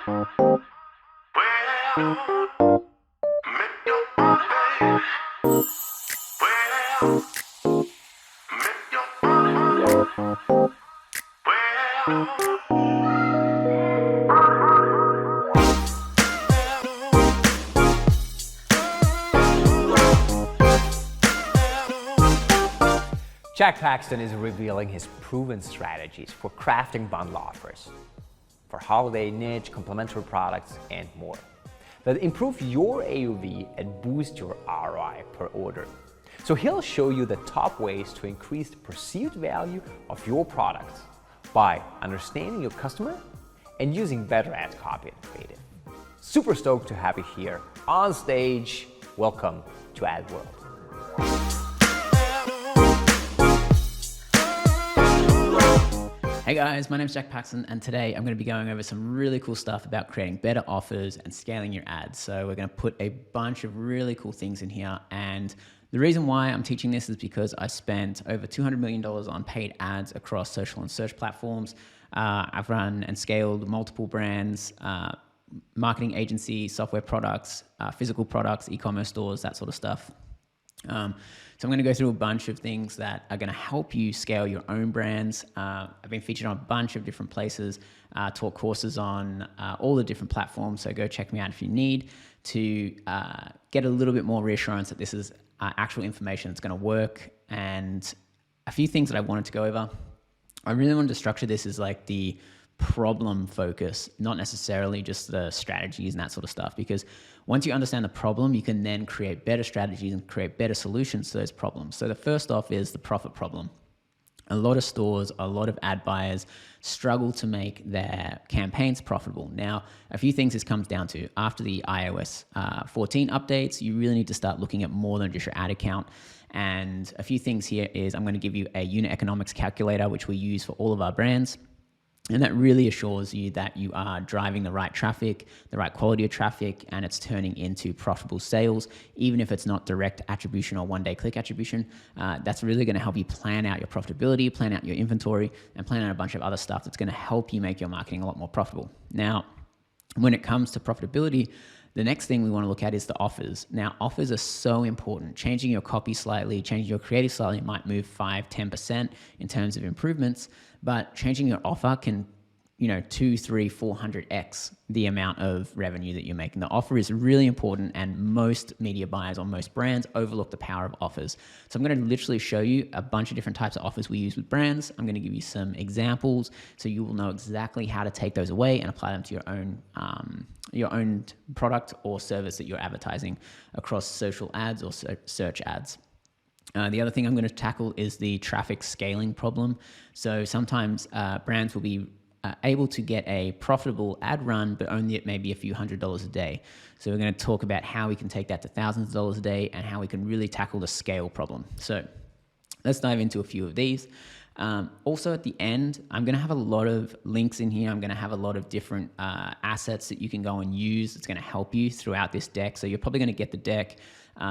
Jack Paxton is revealing his proven strategies for crafting bundle offers for holiday, niche, complementary products, and more that improve your AOV and boost your ROI per order. So he'll show you the top ways to increase the perceived value of your products by understanding your customer and using better ad copy and creative. Super stoked to have you here on stage. Welcome to AdWorld. Hey guys, my name is Jack Paxton, and today I'm going to be going over some really cool stuff about creating better offers and scaling your ads. So we're going to put a bunch of really cool things in here, and the reason why I'm teaching this is because I spent over $200 million on paid ads across social and search platforms. I've run and scaled multiple brands, marketing agencies, software products, physical products, e-commerce stores, that sort of stuff. So I'm going to go through a bunch of things that are going to help you scale your own brands. I've been featured on a bunch of different places, taught courses on all the different platforms. So go check me out if you need to get a little bit more reassurance that this is actual information that's going to work. And a few things that I wanted to go over. I really wanted to structure this as like the problem focus, not necessarily just the strategies and that sort of stuff, because once you understand the problem, you can then create better strategies and create better solutions to those problems. So the first off is the profit problem. A lot of stores, a lot of ad buyers struggle to make their campaigns profitable. Now, a few things this comes down to. After the iOS 14 updates, you really need to start looking at more than just your ad account. And a few things here is I'm going to give you a unit economics calculator, which we use for all of our brands. And that really assures you that you are driving the right traffic, the right quality of traffic, and it's turning into profitable sales, even if it's not direct attribution or one-day click attribution. That's really going to help you plan out your profitability, plan out your inventory, and plan out a bunch of other stuff that's going to help you make your marketing a lot more profitable. Now, when it comes to profitability, the next thing we want to look at is the offers. Now, offers are so important. Changing your copy slightly, changing your creative slightly might move 5-10% in terms of improvements, but changing your offer can, 200-400x the amount of revenue that you're making. The offer is really important, and most media buyers or most brands overlook the power of offers. So I'm going to literally show you a bunch of different types of offers we use with brands. I'm going to give you some examples so you will know exactly how to take those away and apply them to your own product or service that you're advertising across social ads or search ads. The other thing I'm going to tackle is the traffic scaling problem. So sometimes brands will be able to get a profitable ad run, but only at maybe a few $100s a day. So we're going to talk about how we can take that to thousands of dollars a day and how we can really tackle the scale problem. So let's dive into a few of these. Also at the end, I'm going to have a lot of links in here. I'm going to have a lot of different assets that you can go and use. It's going to help you throughout this deck. So you're probably going to get the deck.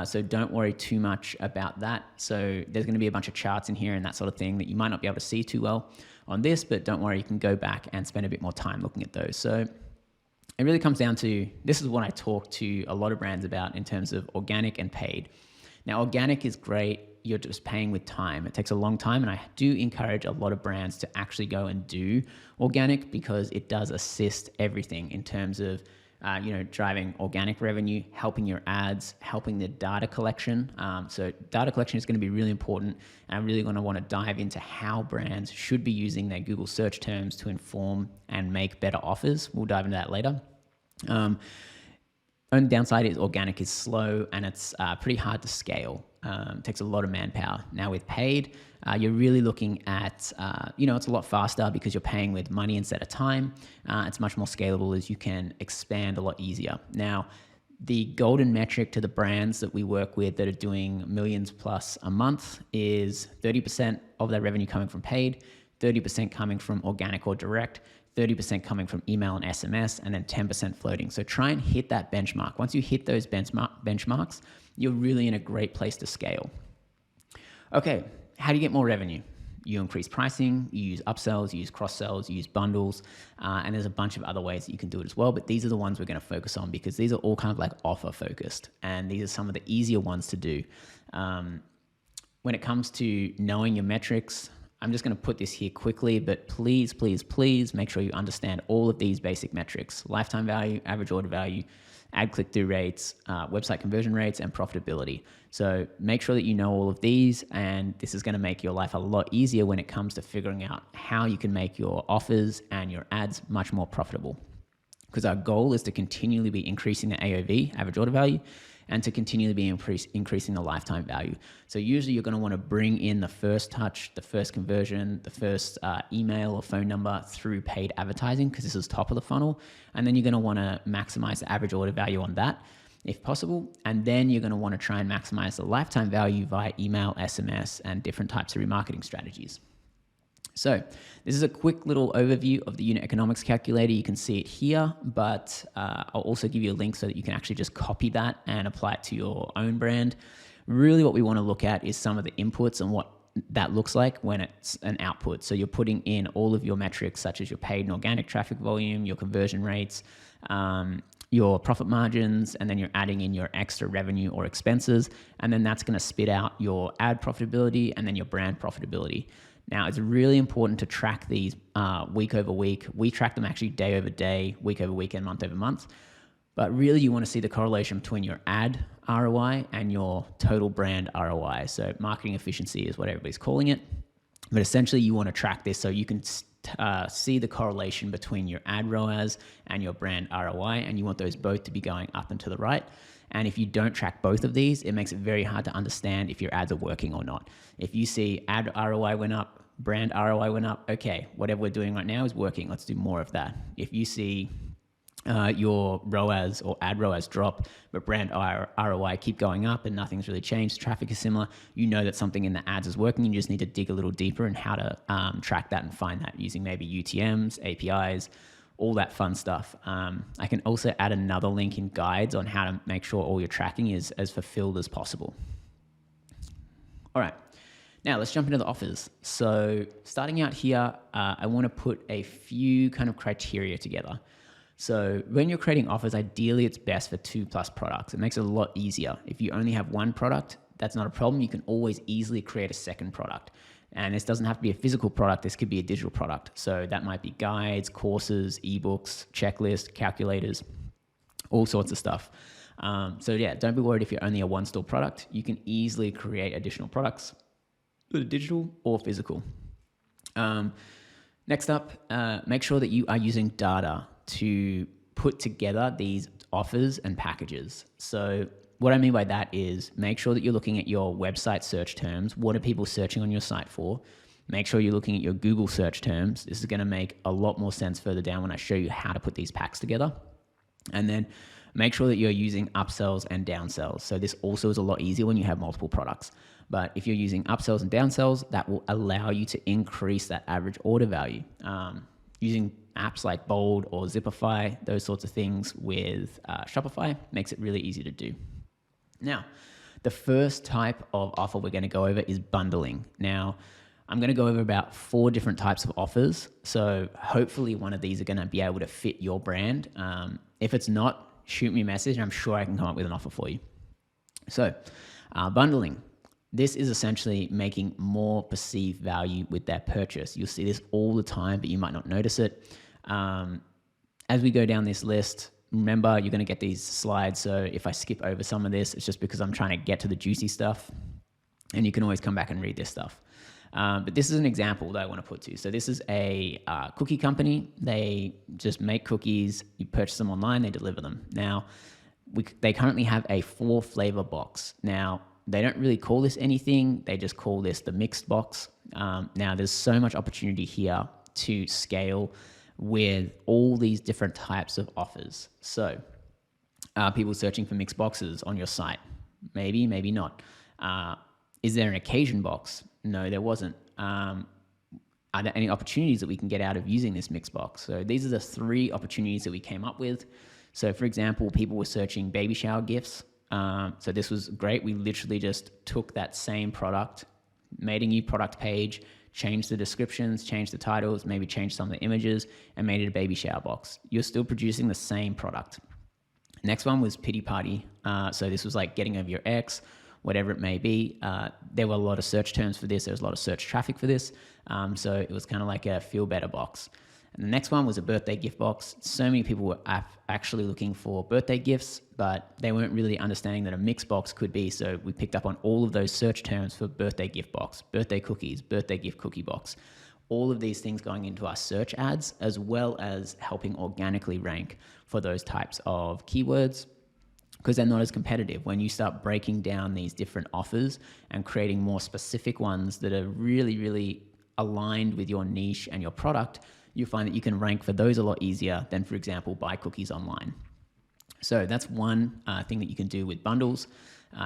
So don't worry too much about that. So there's going to be a bunch of charts in here and that sort of thing that you might not be able to see too well on this, but don't worry, you can go back and spend a bit more time looking at those. So it really comes down to, this is what I talk to a lot of brands about in terms of organic and paid. Now, organic is great. You're just paying with time. It takes a long time, and I do encourage a lot of brands to actually go and do organic because it does assist everything in terms of driving organic revenue, helping your ads, helping the data collection. So data collection is going to be really important. And I'm really going to want to dive into how brands should be using their Google search terms to inform and make better offers. We'll dive into that later. Only downside is organic is slow and it's pretty hard to scale. It takes a lot of manpower. Now with paid, you're really looking at, it's a lot faster because you're paying with money instead of time. It's much more scalable as you can expand a lot easier. Now, the golden metric to the brands that we work with that are doing millions plus a month is 30% of their revenue coming from paid, 30% coming from organic or direct, 30% coming from email and SMS, and then 10% floating. So try and hit that benchmark. Once you hit those benchmarks, you're really in a great place to scale. Okay, how do you get more revenue? You increase pricing, you use upsells, you use cross-sells, you use bundles, and there's a bunch of other ways that you can do it as well. But these are the ones we're going to focus on because these are all kind of like offer focused, and these are some of the easier ones to do. When it comes to knowing your metrics, I'm just going to put this here quickly, but please, please, please make sure you understand all of these basic metrics: lifetime value, average order value, ad click-through rates, website conversion rates, and profitability. So make sure that you know all of these, and this is going to make your life a lot easier when it comes to figuring out how you can make your offers and your ads much more profitable. Because our goal is to continually be increasing the AOV, average order value, and to continually be increasing the lifetime value. So usually you're going to want to bring in the first touch, the first conversion, the first email or phone number through paid advertising, because this is top of the funnel. And then you're going to want to maximize the average order value on that if possible. And then you're going to want to try and maximize the lifetime value via email, SMS, and different types of remarketing strategies. So this is a quick little overview of the unit economics calculator. You can see it here, but I'll also give you a link so that you can actually just copy that and apply it to your own brand. Really what we want to look at is some of the inputs and what that looks like when it's an output. So you're putting in all of your metrics, such as your paid and organic traffic volume, your conversion rates, your profit margins, and then you're adding in your extra revenue or expenses. And then that's going to spit out your ad profitability and then your brand profitability. Now, it's really important to track these week over week. We track them actually day over day, week over week, and month over month. But really, you want to see the correlation between your ad ROI and your total brand ROI. So marketing efficiency is what everybody's calling it. But essentially, you want to track this so you can see the correlation between your ad ROAS and your brand ROI, and you want those both to be going up and to the right. And if you don't track both of these, it makes it very hard to understand if your ads are working or not. If you see ad ROI went up, brand ROI went up, okay, whatever we're doing right now is working. Let's do more of that. If you see your ROAS or ad ROAS drop, but brand ROI keep going up and nothing's really changed, traffic is similar, you know that something in the ads is working. You just need to dig a little deeper in how to track that and find that using maybe UTMs, APIs, all that fun stuff. I can also add another link in guides on how to make sure all your tracking is as fulfilled as possible. All right, now let's jump into the offers. So starting out here, I want to put a few kind of criteria together. So when you're creating offers, ideally it's best for 2+ products. It makes it a lot easier. If you only have one product, that's not a problem. You can always easily create a second product. And this doesn't have to be a physical product. This could be a digital product. So that might be guides, courses, ebooks, checklists, calculators, all sorts of stuff. So yeah, don't be worried if you're only a one-store product. You can easily create additional products that are digital or physical. Next up, make sure that you are using data to put together these offers and packages. So what I mean by that is make sure that you're looking at your website search terms. What are people searching on your site for? Make sure you're looking at your Google search terms. This is going to make a lot more sense further down when I show you how to put these packs together. And then make sure that you're using upsells and downsells. So this also is a lot easier when you have multiple products. But if you're using upsells and downsells, that will allow you to increase that average order value. Using apps like Bold or Zipify, those sorts of things with Shopify makes it really easy to do. Now, the first type of offer we're going to go over is bundling. Now, I'm going to go over about 4 different types of offers. So hopefully one of these are going to be able to fit your brand. If it's not, shoot me a message and I'm sure I can come up with an offer for you. So bundling. This is essentially making more perceived value with their purchase. You'll see this all the time, but you might not notice it. As we go down this list, remember, you're going to get these slides. So if I skip over some of this, it's just because I'm trying to get to the juicy stuff. And you can always come back and read this stuff. But this is an example that I want to put to you. So this is a cookie company. They just make cookies. You purchase them online. They deliver them. Now, they currently have a 4-flavor box. Now, they don't really call this anything. They just call this the mixed box. Now, there's so much opportunity here to scale with all these different types of offers. So people searching for mixed boxes on your site? Maybe, maybe not. Is there an occasion box? No, there wasn't. Are there any opportunities that we can get out of using this mixed box? So these are the 3 opportunities that we came up with. So for example, people were searching baby shower gifts. So this was great. We literally just took that same product, made a new product page, changed the descriptions, changed the titles, maybe changed some of the images, and made it a baby shower box. You're still producing the same product. Next one was pity party. So this was like getting over your ex, whatever it may be. There were a lot of search terms for this. There was a lot of search traffic for this. So it was kind of like a feel better box. And the next one was a birthday gift box. So many people were actually looking for birthday gifts, but they weren't really understanding that a mix box could be. So we picked up on all of those search terms for birthday gift box, birthday cookies, birthday gift cookie box, all of these things going into our search ads, as well as helping organically rank for those types of keywords, because they're not as competitive. When you start breaking down these different offers and creating more specific ones that are really, really aligned with your niche and your product, you find that you can rank for those a lot easier than, for example, buy cookies online. So that's one thing that you can do with bundles.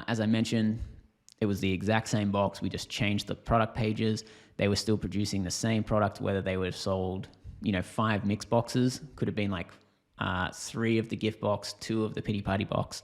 As I mentioned, it was the exact same box. We just changed the product pages. They were still producing the same product, whether they were sold, 5 mix boxes, could have been like 3 of the gift box, 2 of the pity party box.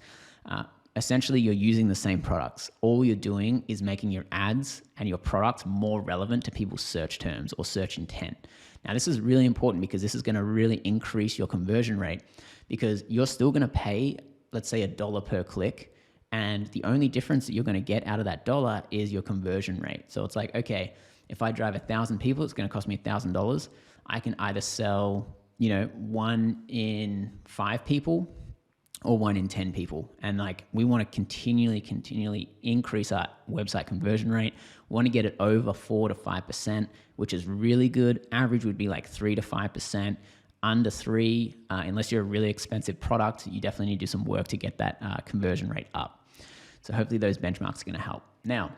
Essentially, you're using the same products. All you're doing is making your ads and your products more relevant to people's search terms or search intent. Now, this is really important because this is going to really increase your conversion rate, because you're still going to pay, let's say, $1 per click. And the only difference that you're going to get out of that dollar is your conversion rate. So it's like, okay, if I drive 1,000 people, it's going to cost me $1,000. I can either sell, 1 in 5 people or 1 in 10 people. And like, we want to continually increase our website conversion rate. We want to get it over 4 to 5%, which is really good. Average would be like 3 to 5%. Under 3, unless you're a really expensive product, you definitely need to do some work to get that conversion rate up. So hopefully those benchmarks are going to help. Now,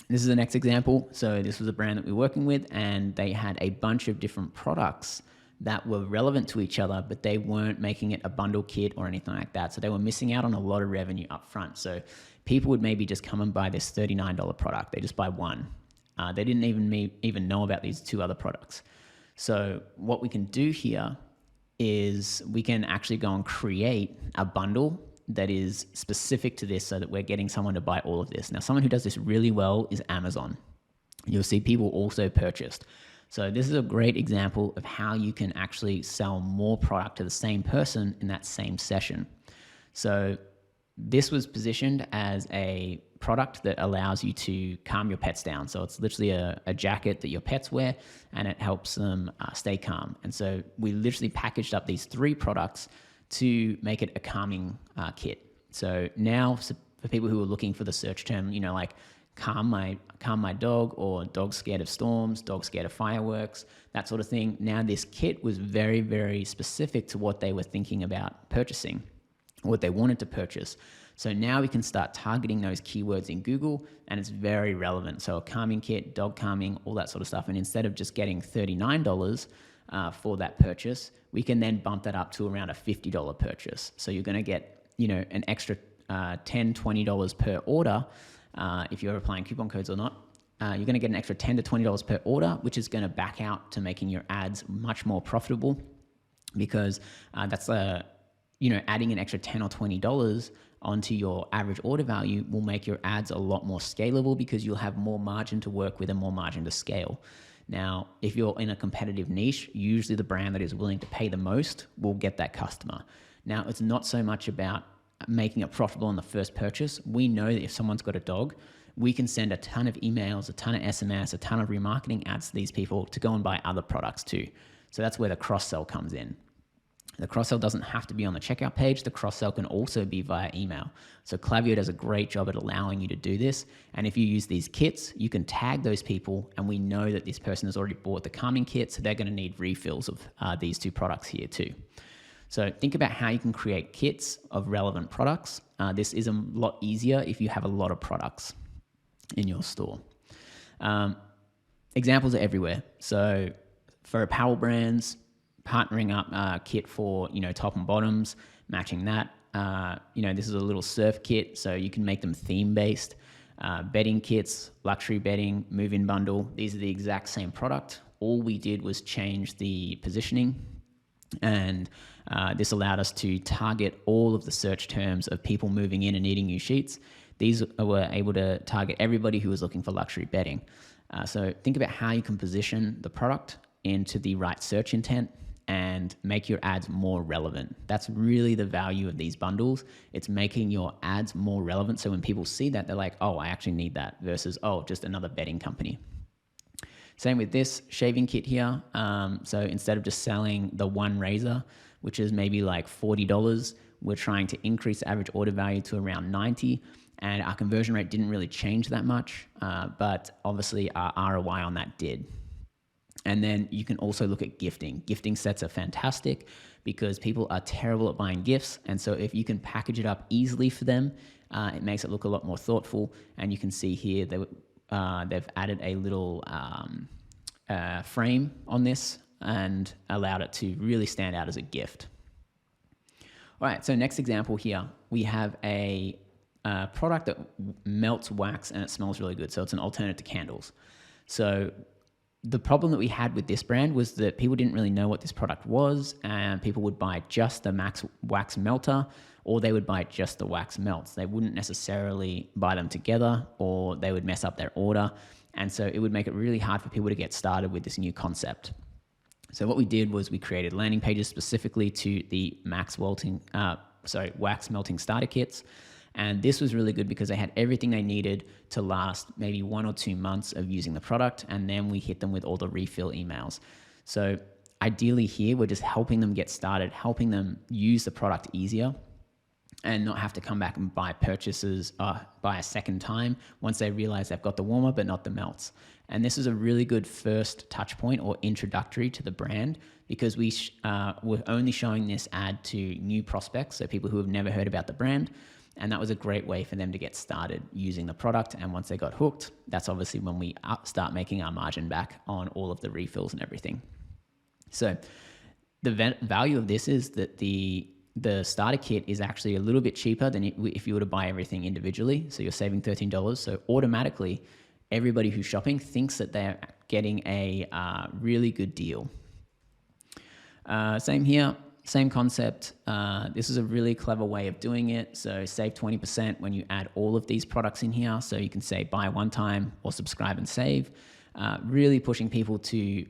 this is the next example. So this was a brand that we were working with, and they had a bunch of different products that were relevant to each other, but they weren't making it a bundle kit or anything like that. So they were missing out on a lot of revenue up front. So people would maybe just come and buy this $39 product. They just buy one. They didn't even know about these 2 other products. So what we can do here is we can actually go and create a bundle that is specific to this so that we're getting someone to buy all of this. Now, someone who does this really well is Amazon. You'll see people also purchased. So this is a great example of how you can actually sell more product to the same person in that same session. So this was positioned as a product that allows you to calm your pets down. So it's literally a jacket that your pets wear, and it helps them stay calm. And so we literally packaged up these 3 products to make it a calming kit. So now for people who are looking for the search term, like calm my dog, or dog scared of storms, dog scared of fireworks, that sort of thing. Now this kit was very, very specific to what they were thinking about purchasing, what they wanted to purchase. So now we can start targeting those keywords in Google, and it's very relevant. So a calming kit, dog calming, all that sort of stuff. And instead of just getting $39 for that purchase, we can then bump that up to around a $50 purchase. So you're going to get, an extra $10, $20 per order. If you're applying coupon codes or not, you're going to get an extra $10 to $20 per order, which is going to back out to making your ads much more profitable, because that's adding an extra $10 or $20 onto your average order value will make your ads a lot more scalable, because you'll have more margin to work with and more margin to scale. Now, if you're in a competitive niche, usually the brand that is willing to pay the most will get that customer. Now, it's not so much about making it profitable on the first purchase. We know that if someone's got a dog, we can send a ton of emails, a ton of SMS, a ton of remarketing ads to these people to go and buy other products too. So that's where the cross-sell comes in. The cross-sell doesn't have to be on the checkout page. The cross-sell can also be via email. So Klaviyo does a great job at allowing you to do this. And if you use these kits, you can tag those people, and we know that this person has already bought the calming kit, so they're going to need refills of these 2 products here too. So think about how you can create kits of relevant products. This is a lot easier if you have a lot of products in your store. Examples are everywhere. So for apparel brands, partnering up a kit for, top and bottoms, matching that. This is a little surf kit, so you can make them theme-based. Bedding kits, luxury bedding, move-in bundle. These are the exact same product. All we did was change the positioning, and this allowed us to target all of the search terms of people moving in and needing new sheets. These were able to target everybody who was looking for luxury bedding. So think about how you can position the product into the right search intent and make your ads more relevant. That's really the value of these bundles. It's making your ads more relevant. So when people see that, they're like, oh, I actually need that, versus, oh, just another bedding company. Same with this shaving kit here. So instead of just selling the one razor, which is maybe like $40, we're trying to increase the average order value to around 90. And our conversion rate didn't really change that much, but obviously our ROI on that did. And then you can also look at gifting. Gifting sets are fantastic because people are terrible at buying gifts. And so if you can package it up easily for them, it makes it look a lot more thoughtful. And you can see here that they've added a little frame on this and allowed it to really stand out as a gift. All right, so next example here, we have a product that melts wax and it smells really good. So it's an alternative to candles. So the problem that we had with this brand was that people didn't really know what this product was, and people would buy just the Max wax melter, or they would buy just the wax melts. They wouldn't necessarily buy them together, or they would mess up their order. And so it would make it really hard for people to get started with this new concept. So what we did was we created landing pages specifically to the wax melting starter kits. And this was really good because they had everything they needed to last maybe 1 or 2 months of using the product. And then we hit them with all the refill emails. So ideally here, we're just helping them get started, helping them use the product easier and not have to come back and buy a second time once they realize they've got the warmer but not the melts. And this is a really good first touch point or introductory to the brand, because we're only showing this ad to new prospects, so people who have never heard about the brand. And that was a great way for them to get started using the product. And once they got hooked, that's obviously when we start making our margin back on all of the refills and everything. So the value of this is that the starter kit is actually a little bit cheaper than if you were to buy everything individually. So you're saving $13. So automatically, everybody who's shopping thinks that they're getting a really good deal. Same here. Same concept. This is a really clever way of doing it. So save 20% when you add all of these products in here. So you can say buy one time or subscribe and save. Really pushing people to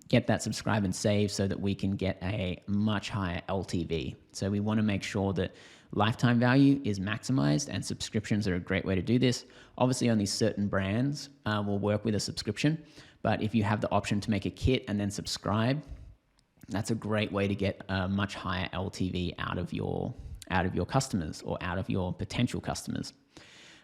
get that subscribe and save so that we can get a much higher LTV. So we want to make sure that lifetime value is maximized, and subscriptions are a great way to do this. Obviously, only certain brands will work with a subscription, but if you have the option to make a kit and then subscribe, that's a great way to get a much higher LTV out of your customers or out of your potential customers.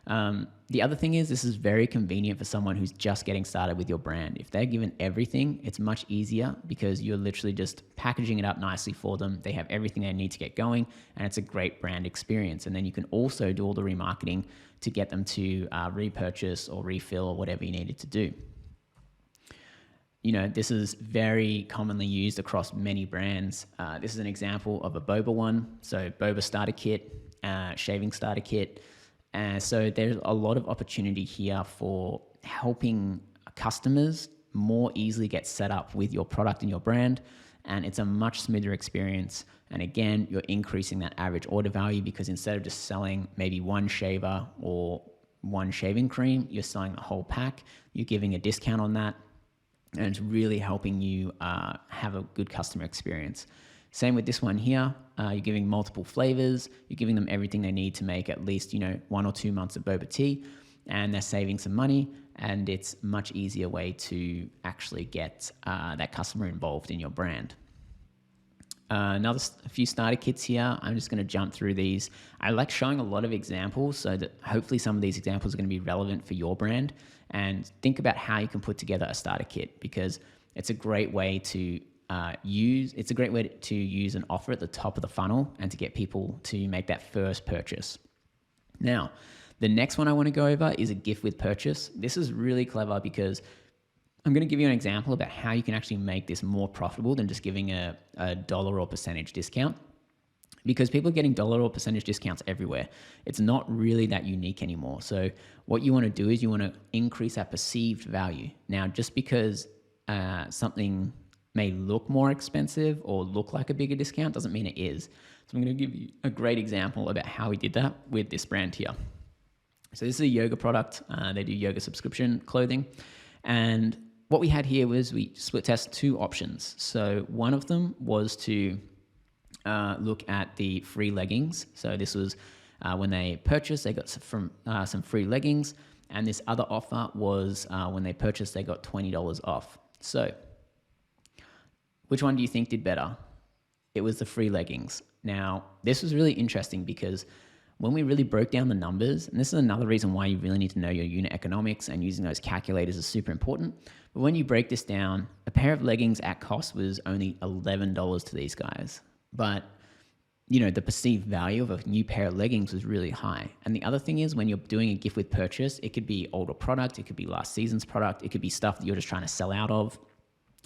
The other thing is, this is very convenient for someone who's just getting started with your brand. If they're given everything, it's much easier because you're literally just packaging it up nicely for them. They have everything they need to get going, and it's a great brand experience. And then you can also do all the remarketing to get them to repurchase or refill or whatever you needed to do. You know, this is very commonly used across many brands. This is an example of a boba one. So boba starter kit, shaving starter kit. So there's a lot of opportunity here for helping customers more easily get set up with your product and your brand. And it's a much smoother experience. And again, you're increasing that average order value because instead of just selling maybe one shaver or one shaving cream, you're selling the whole pack. You're giving a discount on that. And it's really helping you have a good customer experience. Same with this one here. You're giving multiple flavors. You're giving them everything they need to make at least 1 or 2 months of boba tea, and they're saving some money. And it's a much easier way to actually get that customer involved in your brand. A few starter kits here. I'm just going to jump through these. I like showing a lot of examples so that hopefully some of these examples are going to be relevant for your brand. And think about how you can put together a starter kit, because it's a great way to use an offer at the top of the funnel and to get people to make that first purchase. Now, the next one I want to go over is a gift with purchase. This is really clever because I'm going to give you an example about how you can actually make this more profitable than just giving a dollar or percentage discount. Because people are getting dollar or percentage discounts everywhere. It's not really that unique anymore. So what you want to do is you want to increase that perceived value. Now, just because something may look more expensive or look like a bigger discount doesn't mean it is. So I'm going to give you a great example about how we did that with this brand here. So this is a yoga product. They do yoga subscription clothing. And what we had here was we split test two options. So one of them was to look at the free leggings. So this was when they purchased, they got some free leggings. And this other offer was when they purchased, they got $20 off. So which one do you think did better? It was the free leggings. Now, this was really interesting because when we really broke down the numbers, and this is another reason why you really need to know your unit economics, and using those calculators is super important. But when you break this down, a pair of leggings at cost was only $11 to these guys. But the perceived value of a new pair of leggings was really high. And the other thing is, when you're doing a gift with purchase, it could be older product, it could be last season's product, it could be stuff that you're just trying to sell out of.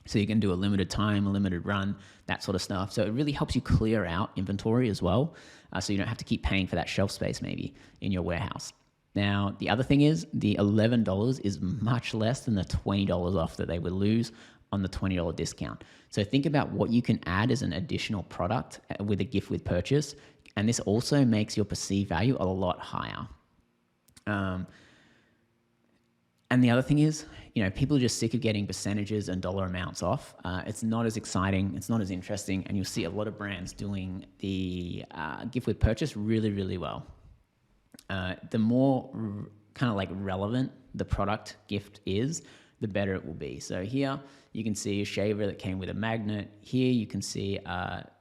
So you can do a limited time, a limited run, that sort of stuff. So it really helps you clear out inventory as well. So you don't have to keep paying for that shelf space maybe in your warehouse. Now, the other thing is the $11 is much less than the $20 off that they would lose on the $20 discount. So think about what you can add as an additional product with a gift with purchase. And this also makes your perceived value a lot higher. And the other thing is, people are just sick of getting percentages and dollar amounts off. It's not as exciting. It's not as interesting. And you'll see a lot of brands doing the gift with purchase really, really well. The more kind of like relevant the product gift is, the better it will be. So here you can see a shaver that came with a magnet. Here you can see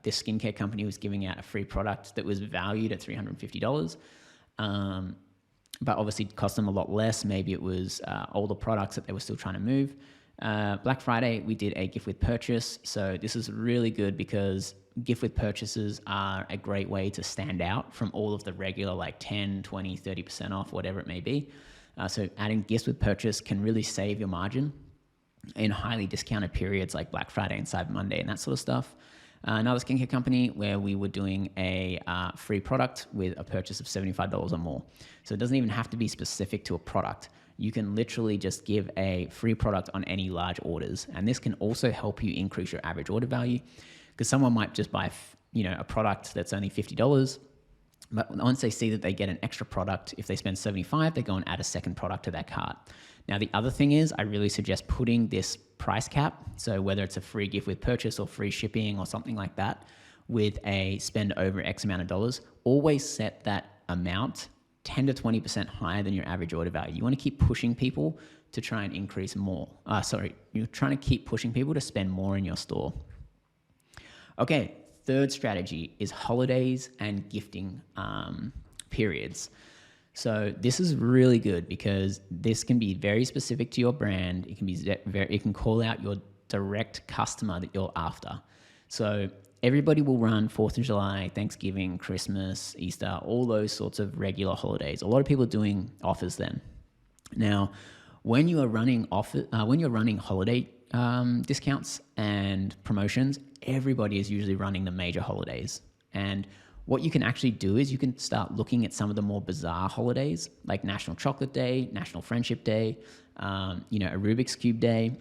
this skincare company was giving out a free product that was valued at $350. But obviously it cost them a lot less. Maybe it was older products that they were still trying to move. Black Friday, we did a gift with purchase. So this is really good because gift with purchases are a great way to stand out from all of the regular like 10, 20, 30% off, whatever it may be. So adding gifts with purchase can really save your margin in highly discounted periods like Black Friday and Cyber Monday and that sort of stuff. Another skincare company where we were doing a free product with a purchase of $75 or more. So it doesn't even have to be specific to a product. You can literally just give a free product on any large orders. And this can also help you increase your average order value, because someone might just buy a product that's only $50. But once they see that they get an extra product, if they spend $75, they go and add a second product to their cart. Now, the other thing is I really suggest putting this price cap, so whether it's a free gift with purchase or free shipping or something like that, with a spend over X amount of dollars, always set that amount 10 to 20% higher than your average order value. You want to keep pushing people to try and increase more. You're trying to keep pushing people to spend more in your store. Okay, third strategy is holidays and gifting periods. So this is really good because this can be very specific to your brand. It can call out your direct customer that you're after. So everybody will run 4th of July, Thanksgiving, Christmas, Easter, all those sorts of regular holidays. A lot of people are doing offers then. Now, when you are running holiday discounts and promotions, everybody is usually running the major holidays. And what you can actually do is you can start looking at some of the more bizarre holidays, like National Chocolate Day, National Friendship Day, a Rubik's Cube Day,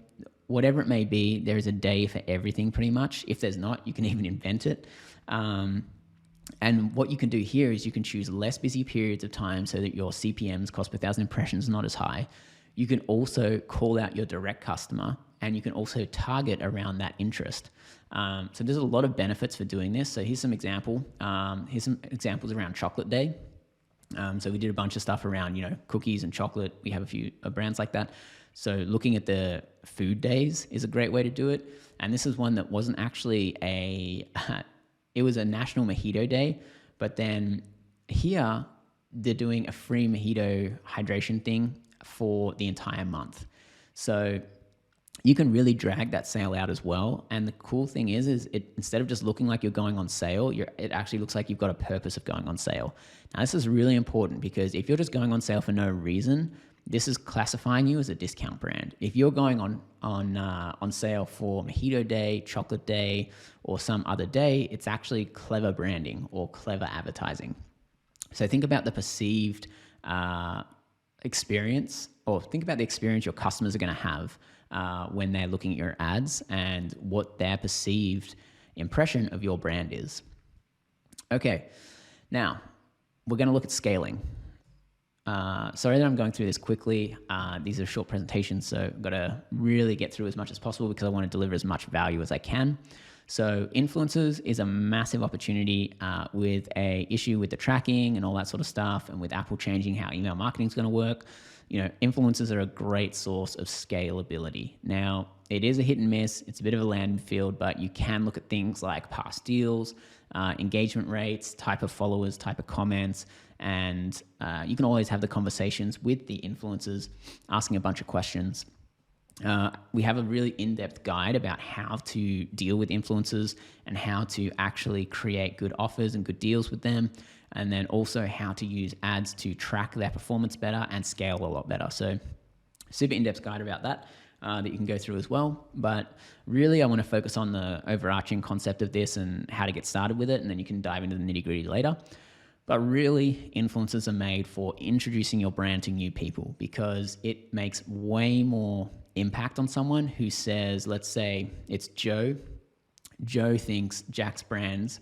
whatever it may be. There is a day for everything pretty much. If there's not, you can even invent it. And what you can do here is you can choose less busy periods of time so that your CPMs, cost per thousand impressions, not as high. You can also call out your direct customer, and you can also target around that interest. So there's a lot of benefits for doing this. So here's some examples around Chocolate Day. So we did a bunch of stuff around, cookies and chocolate. We have a few brands like that. So looking at the food days is a great way to do it. And this is one that wasn't actually it was a National Mojito Day, but then here they're doing a free mojito hydration thing for the entire month. So you can really drag that sale out as well. And the cool thing is it, instead of just looking like you're going on sale, it actually looks like you've got a purpose of going on sale. Now, this is really important because if you're just going on sale for no reason, this is classifying you as a discount brand. If you're going on sale for Mojito Day, Chocolate Day, or some other day, it's actually clever branding or clever advertising. So think about the perceived experience, or think about the experience your customers are going to have when they're looking at your ads and what their perceived impression of your brand is. Okay, now we're going to look at scaling. sorry that I'm going through this quickly. These are short presentations, so I've got to really get through as much as possible because I want to deliver as much value as I can. So influencers is a massive opportunity with a issue with the tracking and all that sort of stuff, and with Apple changing how email marketing is going to work. Influencers are a great source of scalability. Now, it is a hit and miss. It's a bit of a land field, but you can look at things like past deals, engagement rates, type of followers, type of comments, and you can always have the conversations with the influencers, asking a bunch of questions. We have a really in-depth guide about how to deal with influencers and how to actually create good offers and good deals with them, and then also how to use ads to track their performance better and scale a lot better. So super in-depth guide about that that you can go through as well. But really, I want to focus on the overarching concept of this and how to get started with it, and then you can dive into the nitty-gritty later. But really, influencers are made for introducing your brand to new people, because it makes way more impact on someone who says, let's say it's Joe. Joe thinks Jack's brands,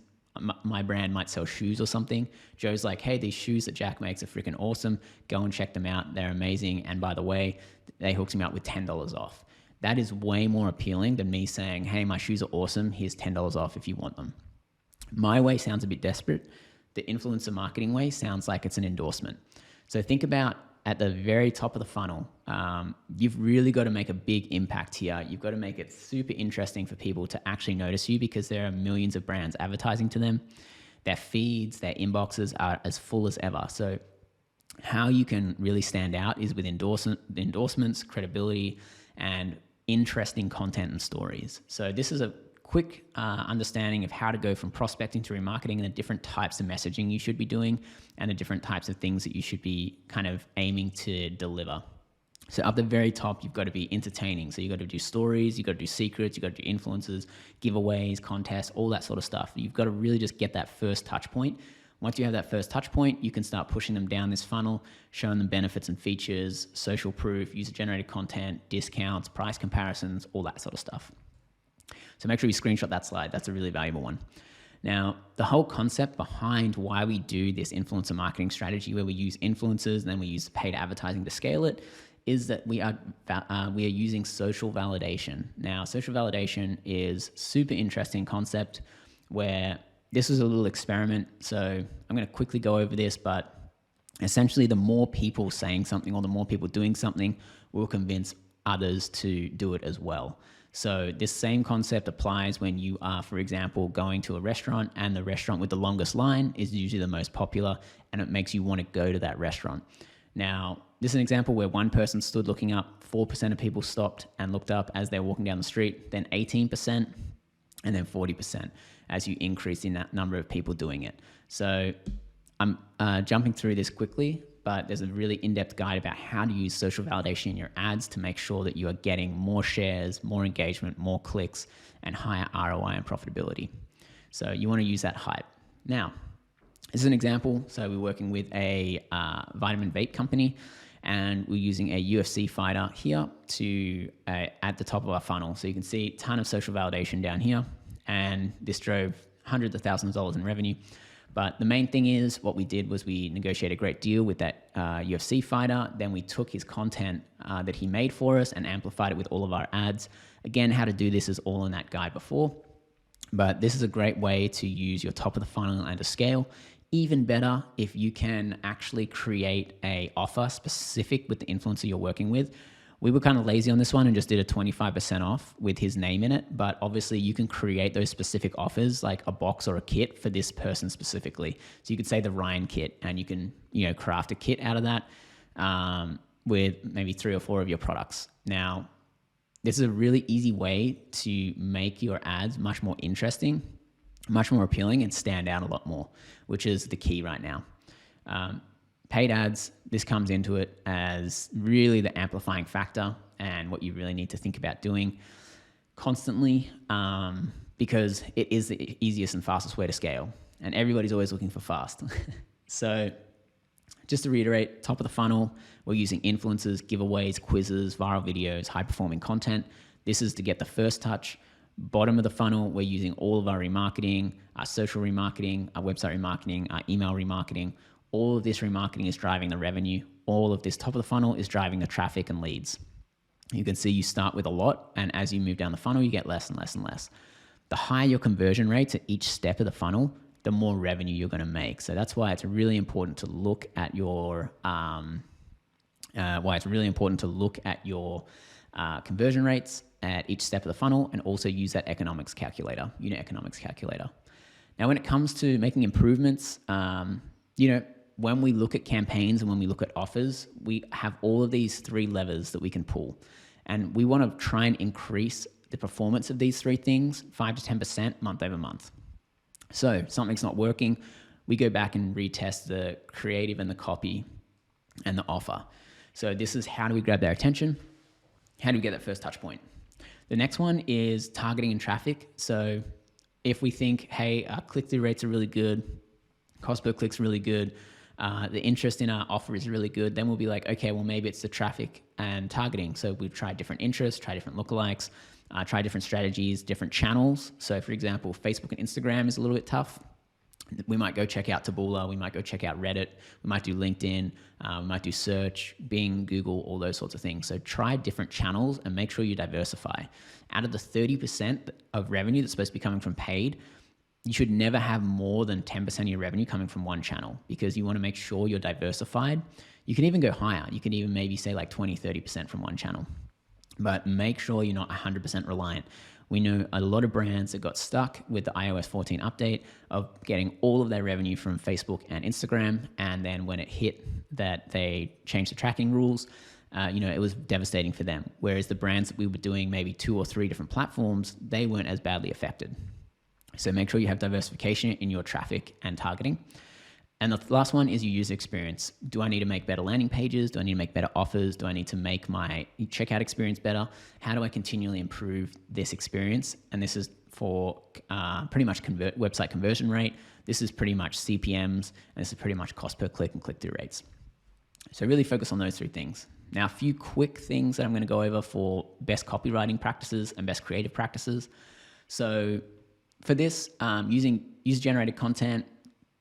my brand might sell shoes or something. Joe's like, hey, these shoes that Jack makes are freaking awesome. Go and check them out. They're amazing. And by the way, they hooked me up with $10 off. That is way more appealing than me saying, hey, my shoes are awesome. Here's $10 off if you want them. My way sounds a bit desperate. The influencer marketing way sounds like it's an endorsement. So think about at the very top of the funnel, you've really got to make a big impact here. You've got to make it super interesting for people to actually notice you, because there are millions of brands advertising to them. Their feeds, their inboxes are as full as ever. So how you can really stand out is with endorsements, credibility, and interesting content and stories. So this is a quick understanding of how to go from prospecting to remarketing, and the different types of messaging you should be doing, and the different types of things that you should be kind of aiming to deliver. So up the very top, you've got to be entertaining. So you've got to do stories, you've got to do secrets, you've got to do influencers, giveaways, contests, all that sort of stuff. You've got to really just get that first touch point. Once you have that first touch point, you can start pushing them down this funnel, showing them benefits and features, social proof, user-generated content, discounts, price comparisons, all that sort of stuff. So make sure you screenshot that slide. That's a really valuable one. Now, the whole concept behind why we do this influencer marketing strategy, where we use influencers and then we use paid advertising to scale it, is that we are using social validation. Now, social validation is super interesting concept, where this is a little experiment. So I'm going to quickly go over this, but essentially the more people saying something or the more people doing something will convince others to do it as well. So this same concept applies when you are, for example, going to a restaurant, and the restaurant with the longest line is usually the most popular, and it makes you want to go to that restaurant. Now, this is an example where one person stood looking up, 4% of people stopped and looked up as they're walking down the street, then 18%, and then 40% as you increase in that number of people doing it. So I'm jumping through this quickly, but there's a really in-depth guide about how to use social validation in your ads to make sure that you are getting more shares, more engagement, more clicks, and higher ROI and profitability. So you want to use that hype. Now, this is an example. So we're working with a vitamin vape company, and we're using a UFC fighter here to at the top of our funnel. So you can see a ton of social validation down here, and this drove hundreds of thousands of dollars in revenue. But the main thing is, what we did was we negotiated a great deal with that UFC fighter. Then we took his content that he made for us and amplified it with all of our ads. Again, how to do this is all in that guide before. But this is a great way to use your top of the funnel and to scale. Even better if you can actually create an offer specific with the influencer you're working with. We were kind of lazy on this one and just did a 25% off with his name in it. But obviously you can create those specific offers, like a box or a kit for this person specifically. So you could say the Ryan kit, and you can, craft a kit out of that with maybe 3 or 4 of your products. Now, this is a really easy way to make your ads much more interesting, much more appealing, and stand out a lot more, which is the key right now. Paid ads, this comes into it as really the amplifying factor and what you really need to think about doing constantly, because it is the easiest and fastest way to scale, and everybody's always looking for fast. So just to reiterate, top of the funnel, we're using influencers, giveaways, quizzes, viral videos, high performing content. This is to get the first touch. Bottom of the funnel, we're using all of our remarketing, our social remarketing, our website remarketing, our email remarketing, all of this remarketing is driving the revenue. All of this top of the funnel is driving the traffic and leads. You can see you start with a lot, and as you move down the funnel, you get less and less and less. The higher your conversion rates at each step of the funnel, the more revenue you're going to make. So that's why it's really important to look at your conversion rates at each step of the funnel, and also use that economics calculator, unit economics calculator. Now, when it comes to making improvements, when we look at campaigns and when we look at offers, we have all of these 3 levers that we can pull. And we want to try and increase the performance of these 3 things 5 to 10% month over month. So something's not working, we go back and retest the creative and the copy and the offer. So this is how do we grab their attention? How do we get that first touch point? The next one is targeting and traffic. So if we think, hey, our click-through rates are really good, cost per click's really good, the interest in our offer is really good, then we'll be like, okay, well, maybe it's the traffic and targeting. So we've tried different interests, try different lookalikes, try different strategies, different channels. So for example, Facebook and Instagram is a little bit tough. We might go check out Taboola, we might go check out Reddit, we might do LinkedIn, we might do search, Bing, Google, all those sorts of things. So try different channels and make sure you diversify. Out of the 30% of revenue that's supposed to be coming from paid, you should never have more than 10% of your revenue coming from one channel, because you want to make sure you're diversified. You can even go higher. You can even maybe say like 20, 30% from one channel, but make sure you're not 100% reliant. We know a lot of brands that got stuck with the iOS 14 update of getting all of their revenue from Facebook and Instagram. And then when it hit that they changed the tracking rules, it was devastating for them. Whereas the brands that we were doing maybe 2 or 3 different platforms, they weren't as badly affected. So make sure you have diversification in your traffic and targeting. And the last one is your user experience. Do I need to make better landing pages? Do I need to make better offers? Do I need to make my checkout experience better? How do I continually improve this experience? And this is for pretty much website conversion rate. This is pretty much CPMs, and this is pretty much cost per click and click-through rates. So really focus on those 3 things. Now, a few quick things that I'm going to go over for best copywriting practices and best creative practices. So for this, using user-generated content,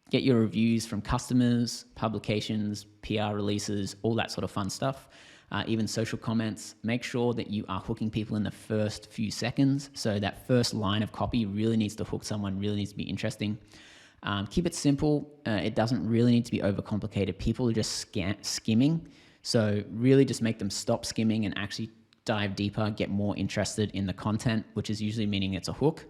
get your reviews from customers, publications, PR releases, all that sort of fun stuff. Even social comments. Make sure that you are hooking people in the first few seconds. So that first line of copy really needs to hook someone, really needs to be interesting. Keep it simple. It doesn't really need to be overcomplicated. People are just skimming. So really just make them stop skimming and actually dive deeper, get more interested in the content, which is usually meaning it's a hook.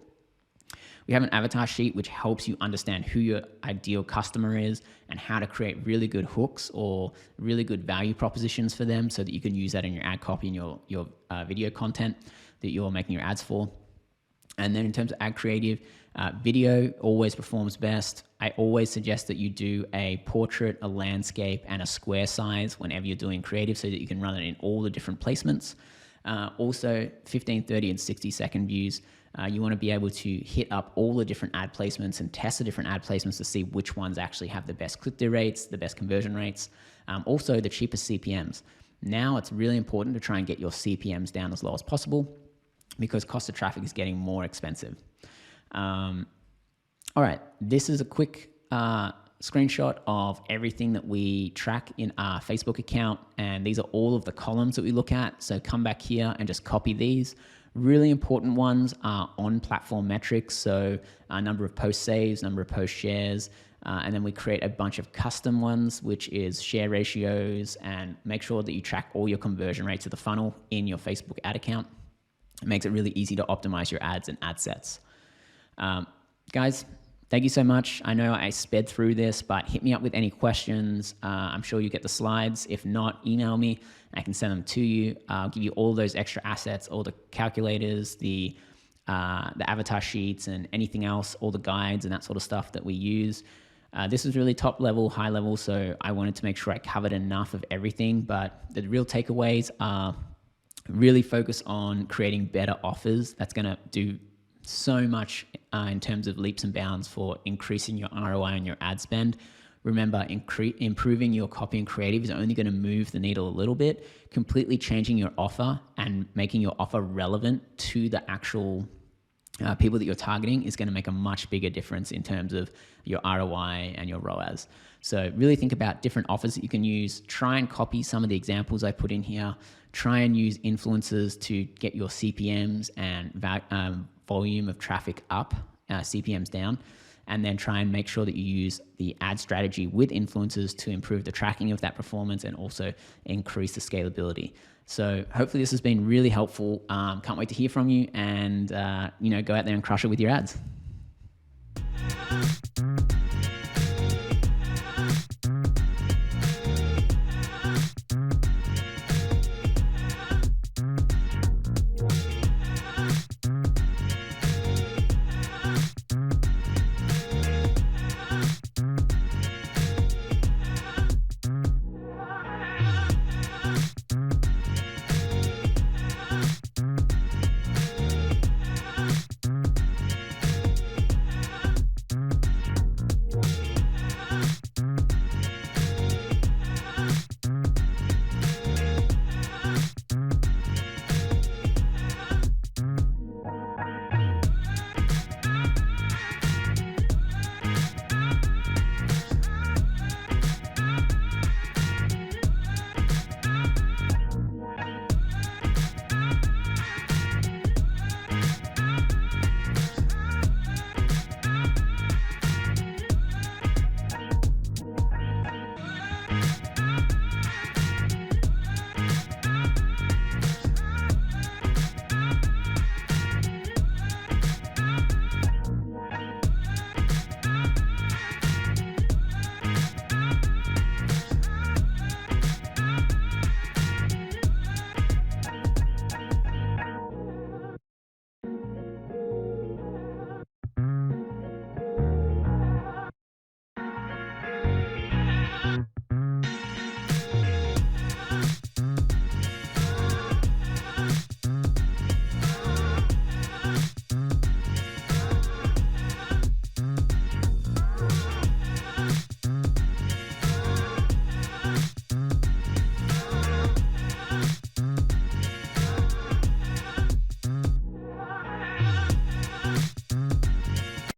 We have an avatar sheet which helps you understand who your ideal customer is and how to create really good hooks or really good value propositions for them, so that you can use that in your ad copy and your video content that you're making your ads for. And then in terms of ad creative, video always performs best. I always suggest that you do a portrait, a landscape, and a square size whenever you're doing creative, so that you can run it in all the different placements. Also 15, 30, and 60-second views. You want to be able to hit up all the different ad placements and test the different ad placements to see which ones actually have the best click-through rates, the best conversion rates, also the cheapest CPMs. Now it's really important to try and get your CPMs down as low as possible, because cost of traffic is getting more expensive. All right, this is a quick screenshot of everything that we track in our Facebook account, and these are all of the columns that we look at. So come back here and just copy these. Really important ones are on-platform metrics, so number of post saves, number of post shares, and then we create a bunch of custom ones, which is share ratios, and make sure that you track all your conversion rates of the funnel in your Facebook ad account. It makes it really easy to optimize your ads and ad sets. Guys, thank you so much. I know I sped through this, but hit me up with any questions. I'm sure you get the slides. If not, email me. I can send them to you. I'll give you all those extra assets, all the calculators, the avatar sheets, and anything else, all the guides and that sort of stuff that we use. This is really top level, high level, so I wanted to make sure I covered enough of everything, but the real takeaways are really focus on creating better offers. That's going to do so much in terms of leaps and bounds for increasing your ROI on your ad spend. Remember, improving your copy and creative is only going to move the needle a little bit. Completely changing your offer and making your offer relevant to the actual people that you're targeting is going to make a much bigger difference in terms of your ROI and your ROAS. So really think about different offers that you can use. Try and copy some of the examples I put in here. Try and use influencers to get your CPMs and volume of traffic up, CPMs down. And then try and make sure that you use the ad strategy with influencers to improve the tracking of that performance and also increase the scalability. So hopefully this has been really helpful. Can't wait to hear from you, and go out there and crush it with your ads.